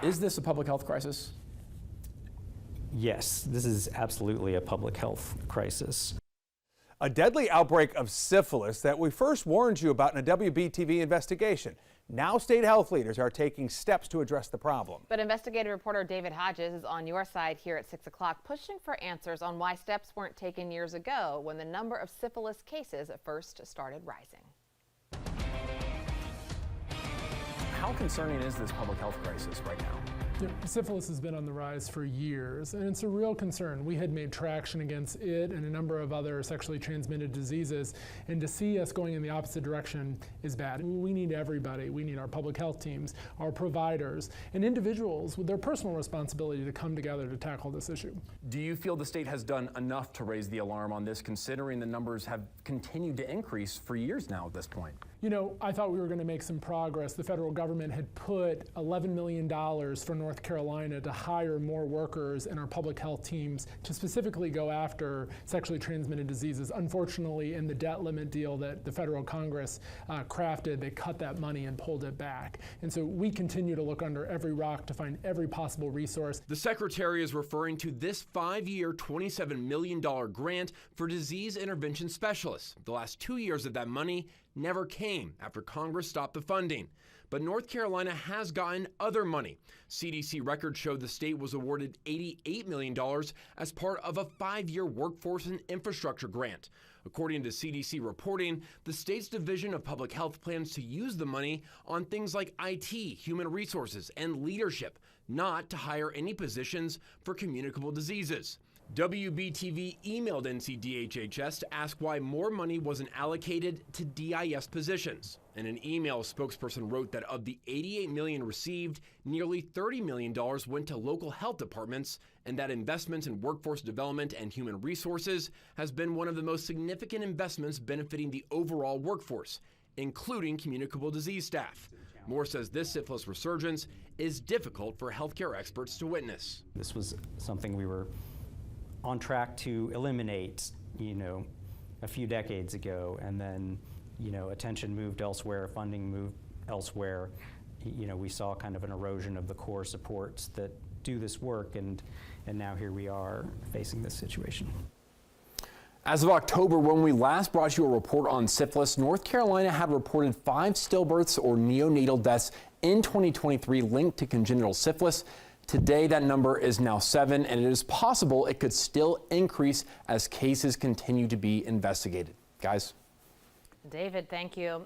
Is this a public health crisis? Yes, this is absolutely a public health crisis. A deadly outbreak of syphilis that we first warned you about in a WBTV investigation. Now state health leaders are taking steps to address the problem. But investigative reporter David Hodges is on your side here at 6 o'clock, pushing for answers on why steps weren't taken years ago when the number of syphilis cases first started rising. How concerning is this public health crisis right now? Syphilis has been on the rise for years, and it's a real concern. We had made traction against it and a number of other sexually transmitted diseases, and to see us going in the opposite direction is bad. We need everybody. We need our public health teams, our providers, and individuals with their personal responsibility to come together to tackle this issue. Do you feel the state has done enough to raise the alarm on this, considering the numbers have continued to increase for years now at this point? You know, I thought we were going to make some progress. The federal government had put $11 million for North Carolina to hire more workers in our public health teams to specifically go after sexually transmitted diseases. Unfortunately, in the debt limit deal that the federal Congress crafted, they cut that money and pulled it back. And so we continue to look under every rock to find every possible resource. The secretary is referring to this 5-year, $27 million grant for disease intervention specialists. The last 2 years of that money never came after Congress stopped the funding. But North Carolina has gotten other money. CDC records showed the state was awarded $88 million as part of a 5-year workforce and infrastructure grant. According to CDC reporting, the state's Division of Public Health plans to use the money on things like IT, human resources, and leadership, not to hire any positions for communicable diseases. WBTV emailed NCDHHS to ask why more money wasn't allocated to DIS positions. In an email, a spokesperson wrote that of the $88 million received, nearly $30 million went to local health departments, and that investments in workforce development and human resources has been one of the most significant investments benefiting the overall workforce, including communicable disease staff. Moore says this syphilis resurgence is difficult for healthcare experts to witness. This was something we were on track to eliminate, a few decades ago, and then, attention moved elsewhere, funding moved elsewhere. We saw kind of an erosion of the core supports that do this work, and now here we are facing this situation. As of October, when we last brought you a report on syphilis, North Carolina had reported 5 stillbirths or neonatal deaths in 2023 linked to congenital syphilis. Today, that number is now 7, and it is possible it could still increase as cases continue to be investigated. Guys? David, thank you.